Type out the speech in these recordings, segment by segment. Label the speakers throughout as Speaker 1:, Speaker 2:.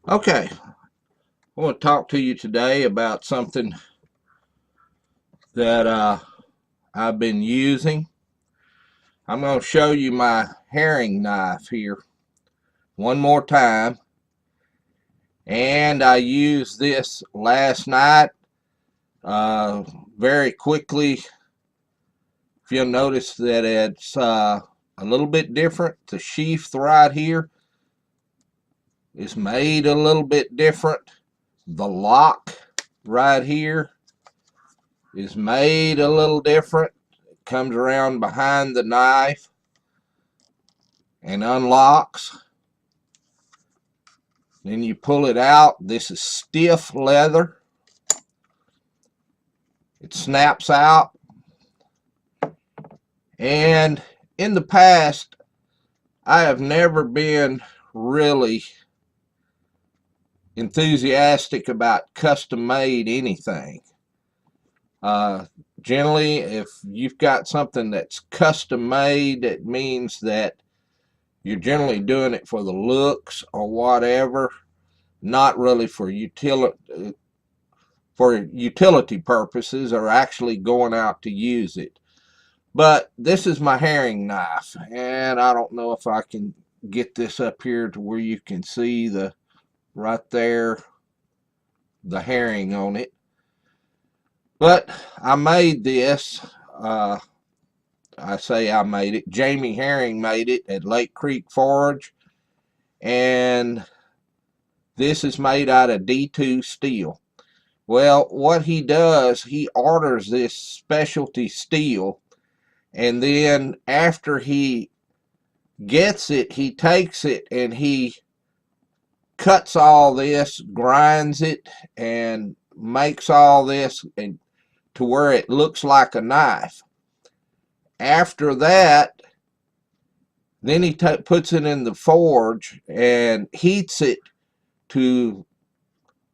Speaker 1: Okay, I want to talk to you today about something that I've been using. I'm going to show you my herring knife here one more time. And I used this last night uh, very quickly. If you'll notice that it's a little bit different. The sheath right here is made a little bit different. The lock right here is made a little different. Comes around behind the knife and unlocks. Then you pull it out. This is stiff leather. It snaps out. And in the past, I have never been really enthusiastic about custom made anything. Uh, Generally, if you've got something that's custom made, it means that you're generally doing it for the looks or whatever, not really for utility purposes or actually going out to use it. But this is my herring knife, and I don't know if I can get this up here to where you can see the right there, the herring on it. But I made this. I say I made it. Jamie Herring made it at Lake Creek Forge, and this is made out of D2 steel. Well, what he does, he orders this specialty steel, and then after he gets it, he takes it and he cuts all this, grinds it, and makes all this and to where it looks like a knife. After that, then he puts it in the forge and heats it to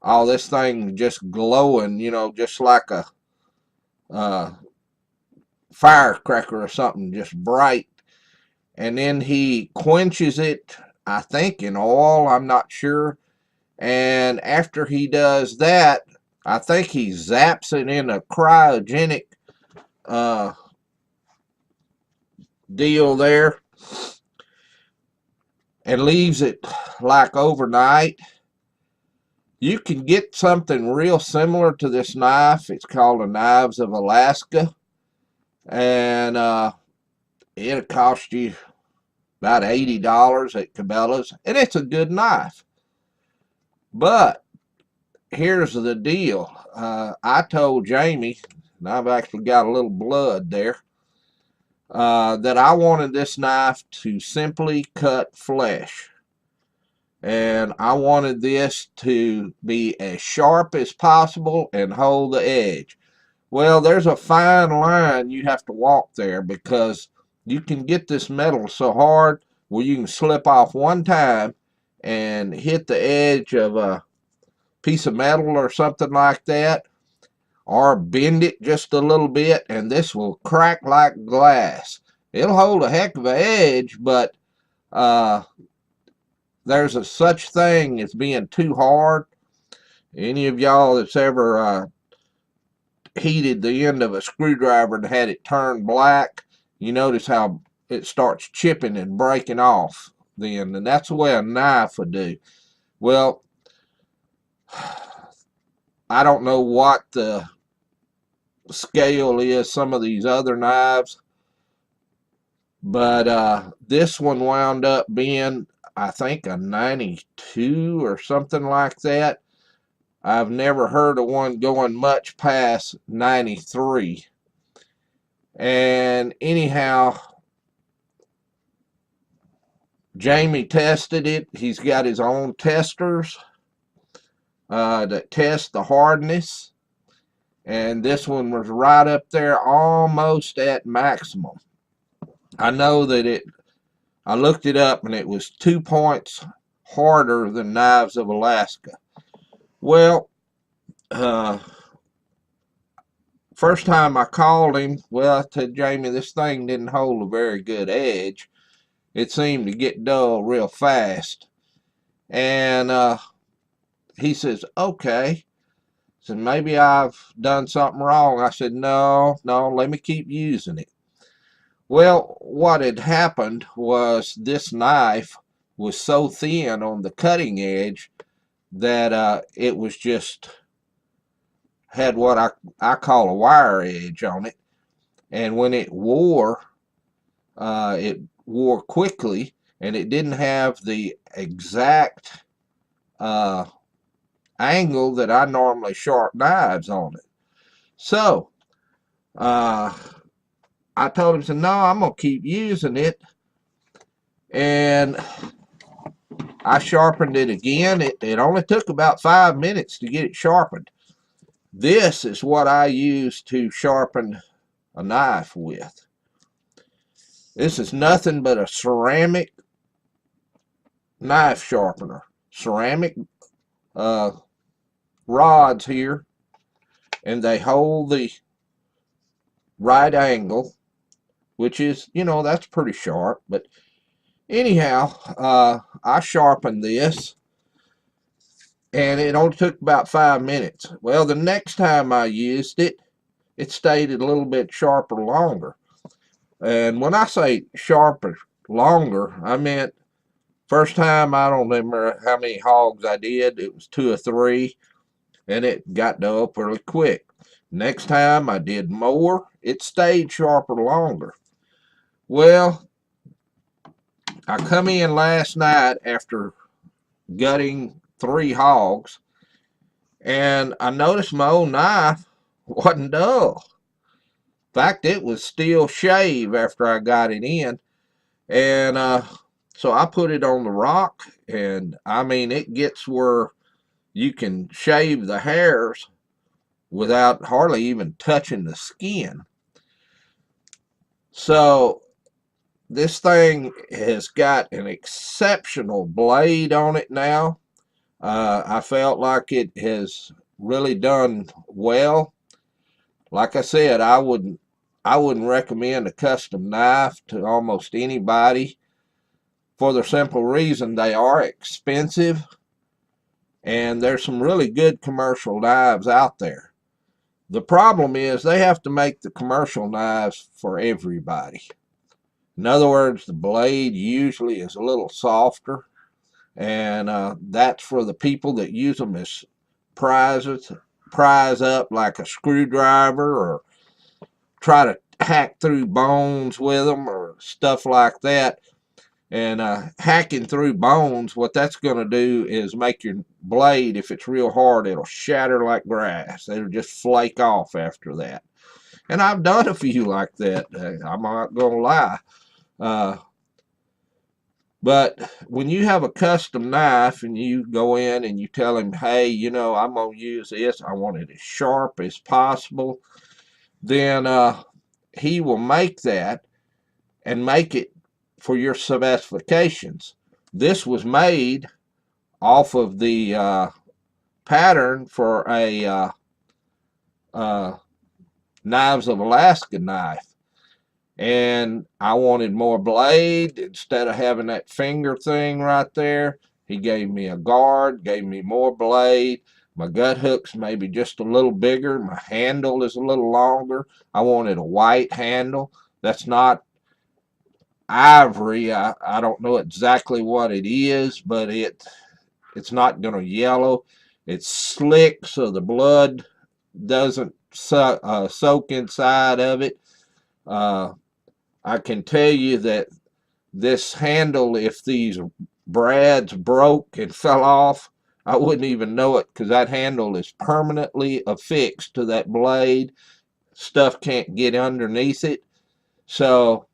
Speaker 1: all this thing just glowing, just like a uh, firecracker or something, just bright. And then he quenches it, I think in oil, I'm not sure. And after he does that, I think he zaps it in a cryogenic uh, deal there and leaves it like overnight. You can get something real similar to this knife. It's called the Knives of Alaska, and it'll cost you about $80 at Cabela's, and it's a good knife. But here's the deal. I told Jamie, and I've actually got a little blood there, that I wanted this knife to simply cut flesh. And I wanted this to be as sharp as possible and hold the edge. Well, there's a fine line you have to walk there, because you can get this metal so hard where you can slip off one time and hit the edge of a piece of metal or something like that, or bend it just a little bit, and this will crack like glass. It'll hold a heck of an edge, but there's a such thing as being too hard. Any of y'all that's ever heated the end of a screwdriver and had it turn black, you notice how it starts chipping and breaking off then, and that's the way a knife would do. Well, I don't know what the scale is some of these other knives, but this one wound up being, I think, a 92 or something like that. I've never heard of one going much past 93. And anyhow, Jamie tested it. He's got his own testers that test the hardness. And this one was right up there almost at maximum. I know that I looked it up and it was 2 points harder than Knives of Alaska. Well, first time I called him, well, I said, Jamie, this thing didn't hold a very good edge. It seemed to get dull real fast. And he says, okay. So maybe I've done something wrong. I said, no, let me keep using it. Well, what had happened was this knife was so thin on the cutting edge that it was just had what I call a wire edge on it. And when it wore quickly, and it didn't have the exact uh, angle that I normally sharp knives on it. So I told him, so no, I'm going to keep using it. And I sharpened it again. It only took about 5 minutes to get it sharpened. This is what I use to sharpen a knife with. This is nothing but a ceramic knife sharpener. Ceramic rods here, and they hold the right angle, which is, that's pretty sharp. But anyhow, I sharpened this, and it only took about 5 minutes. Well, the next time I used it, it stayed a little bit sharper longer. And when I say sharper longer, I meant first time, I don't remember how many hogs I did. It was 2 or 3, and it got dull pretty quick. Next time I did more, it stayed sharper longer. Well, I come in last night after gutting 3 hogs, and I noticed my old knife wasn't dull. In fact, it was still shave after I got it in. And so I put it on the rock, and I mean, it gets where you can shave the hairs without hardly even touching the skin. So this thing has got an exceptional blade on it now. I felt like it has really done well. Like I said, I wouldn't recommend a custom knife to almost anybody for the simple reason they are expensive, and there's some really good commercial knives out there. The problem is they have to make the commercial knives for everybody. In other words, the blade usually is a little softer, and that's for the people that use them as prize up like a screwdriver, or try to hack through bones with them or stuff like that. And hacking through bones, what that's going to do is make your blade, if it's real hard, it'll shatter like grass. It'll just flake off after that. And I've done a few like that. I'm not going to lie. But when you have a custom knife and you go in and you tell him, hey, I'm going to use this, I want it as sharp as possible, then he will make that and make it for your specifications. This was made off of the pattern for a Knives of Alaska knife. And I wanted more blade instead of having that finger thing right there. He gave me a guard, gave me more blade. My gut hook's maybe just a little bigger. My handle is a little longer. I wanted a white handle. That's not ivory. I don't know exactly what it is, but it's not going to yellow. It's slick, so the blood doesn't soak inside of it. I can tell you that this handle, if these brads broke and fell off, I wouldn't even know it, because that handle is permanently affixed to that blade. Stuff can't get underneath it. So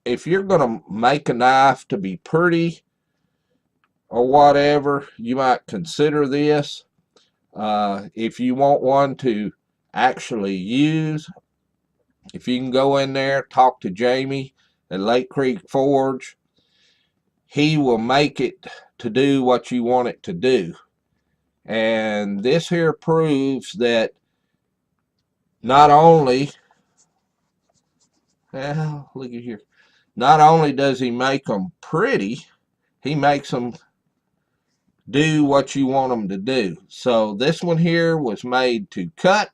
Speaker 1: if you're going to make a knife to be pretty or whatever, you might consider this. If you want one to actually use, if you can go in there, talk to Jamie at Lake Creek Forge, he will make it to do what you want it to do. And this here proves that not only, look at here, not only does he make them pretty, he makes them do what you want them to do. So this one here was made to cut,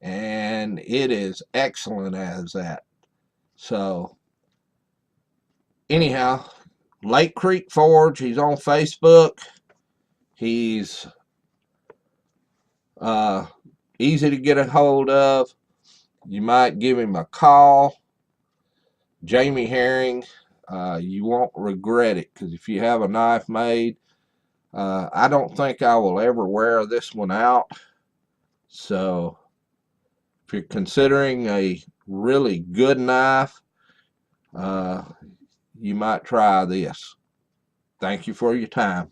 Speaker 1: and it is excellent as that. So anyhow, Lake Creek Forge, he's on Facebook. He's easy to get a hold of. You might give him a call. Jamie Herring, you won't regret it, because if you have a knife made, I don't think I will ever wear this one out. So if you're considering a really good knife, you might try this. Thank you for your time.